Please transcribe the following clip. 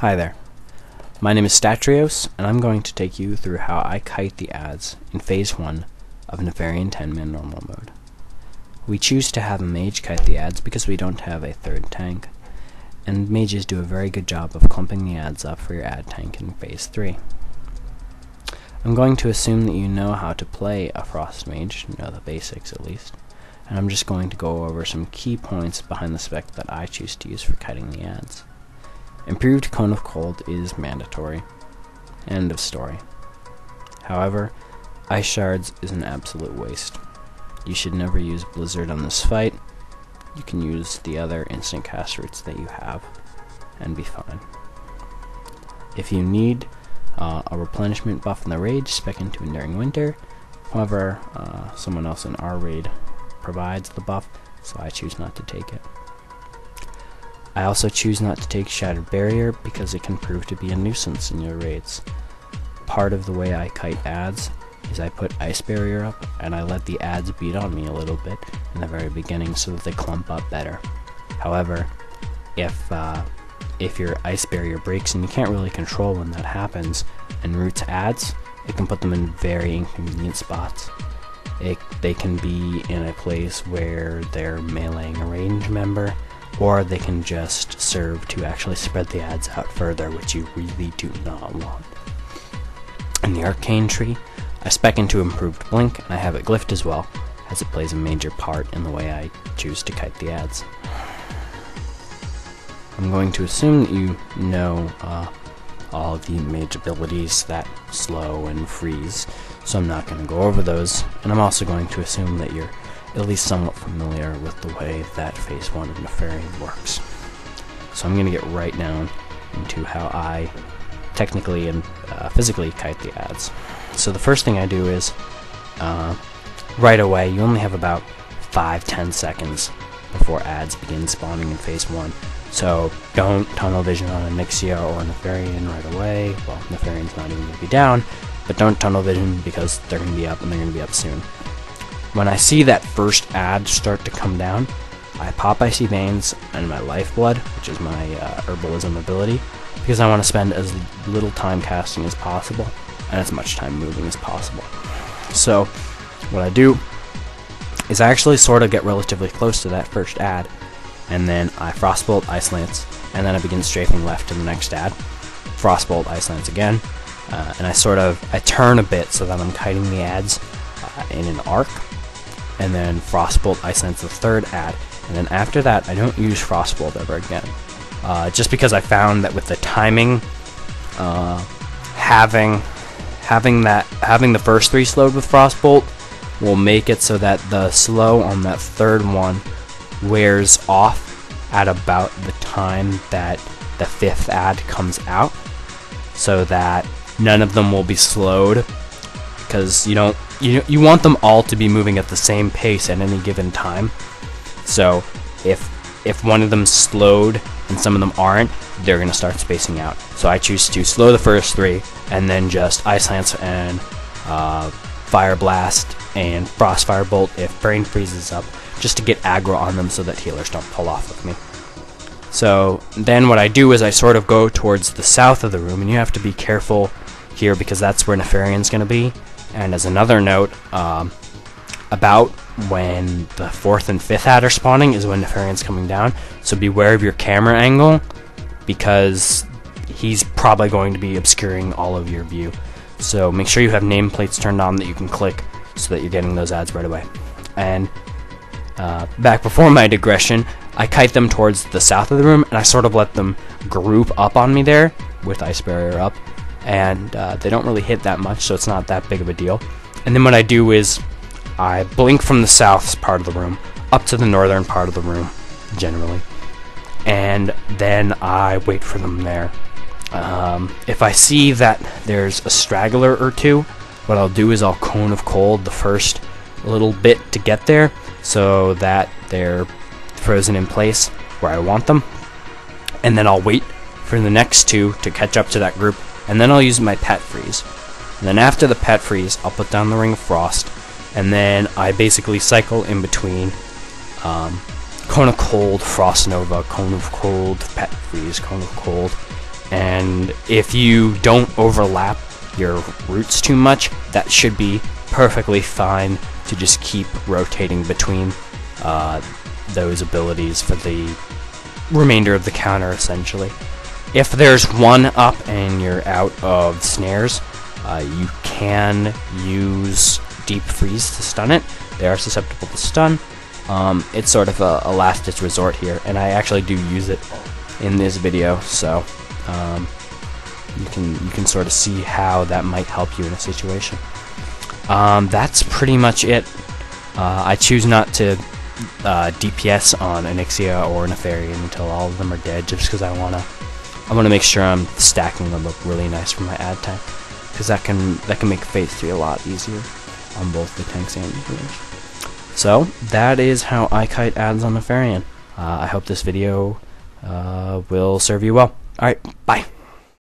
Hi there, my name is Statrios, and I'm going to take you through how I kite the ads in Phase 1 of Nefarian 10-man normal mode. We choose to have a mage kite the ads because we don't have a third tank, and mages do a very good job of clumping the ads up for your ad tank in Phase 3. I'm going to assume that you know how to play a frost mage, know the basics at least, and I'm just going to go over some key points behind the spec that I choose to use for kiting the ads. Improved Cone of Cold is mandatory. End of story. However, Ice Shards is an absolute waste. You should never use Blizzard on this fight. You can use the other instant cast routes that you have and be fine. If you need a replenishment buff in the raid, spec into Enduring Winter. However, someone else in our raid provides the buff, so I choose not to take it. I also choose not to take Shattered Barrier because it can prove to be a nuisance in your raids. Part of the way I kite ads is I put Ice Barrier up and I let the ads beat on me a little bit in the very beginning so that they clump up better. However, if your Ice Barrier breaks and you can't really control when that happens and roots ads, it can put them in very inconvenient spots. They can be in a place where they're meleeing a range member, or they can just serve to actually spread the ads out further, which you really do not want. In the Arcane Tree, I spec into Improved Blink, and I have it glyphed as well, as it plays a major part in the way I choose to kite the ads. I'm going to assume that you know all of the mage abilities that slow and freeze, so I'm not going to go over those, and I'm also going to assume that you're at least somewhat familiar with the way that Phase 1 of Nefarian works. So I'm going to get right down into how I technically and physically kite the ads. So the first thing I do is, right away, you only have about 5-10 seconds before ads begin spawning in Phase 1. So don't tunnel vision on a Nixia or a Nefarian right away. Well, Nefarian's not even going to be down, but don't tunnel vision because they're going to be up and they're going to be up soon. When I see that first ad start to come down, I pop Icy Veins and my Lifeblood, which is my herbalism ability, because I want to spend as little time casting as possible and as much time moving as possible. So what I do is I actually sort of get relatively close to that first ad, and then I Frostbolt, Ice Lance, and then I begin strafing left to the next ad, Frostbolt, Ice Lance again, and I turn a bit so that I'm kiting the ads in an arc, and then Frostbolt, Ice Lance the third ad, and then after that I don't use Frostbolt ever again. Just because I found that with the timing, having the first three slowed with Frostbolt will make it so that the slow on that third one wears off at about the time that the fifth ad comes out, so that none of them will be slowed, because you want them all to be moving at the same pace at any given time. So if one of them's slowed and some of them aren't, they're going to start spacing out. So I choose to slow the first three and then just Ice Lance and Fire Blast and Frostfire Bolt if Brain freezes up, just to get aggro on them so that healers don't pull off with me. So then what I do is I sort of go towards the south of the room, and you have to be careful here because that's where Nefarian's going to be. And as another note, about when the 4th and 5th ad are spawning is when Nefarian's coming down, so beware of your camera angle, because he's probably going to be obscuring all of your view. So make sure you have nameplates turned on that you can click so that you're getting those ads right away. And back before my digression, I kite them towards the south of the room, and I sort of let them group up on me there with Ice Barrier up, and they don't really hit that much, so it's not that big of a deal. And then what I do is I blink from the south part of the room up to the northern part of the room, generally, and then I wait for them there. If I see that there's a straggler or two, what I'll do is I'll Cone of Cold the first little bit to get there, so that they're frozen in place where I want them, and then I'll wait for the next two to catch up to that group, and then I'll use my Pet Freeze. And then after the Pet Freeze, I'll put down the Ring of Frost, and then I basically cycle in between Cone of Cold, Frost Nova, Cone of Cold, Pet Freeze, Cone of Cold, And if you don't overlap your roots too much, that should be perfectly fine to just keep rotating between those abilities for the remainder of the counter, essentially. If there's one up and you're out of snares, you can use Deep Freeze to stun it. They are susceptible to stun. It's sort of a last resort here, and I actually do use it in this video, so you can sort of see how that might help you in a situation. That's pretty much it. I choose not to DPS on Onyxia or Nefarian until all of them are dead, just because I wanna make sure I'm stacking them up really nice for my ad tank, because that can make Phase 3 a lot easier on both the tanks and the healers. So that is how I kite ads on Nefarian. I hope this video will serve you well. Alright, bye.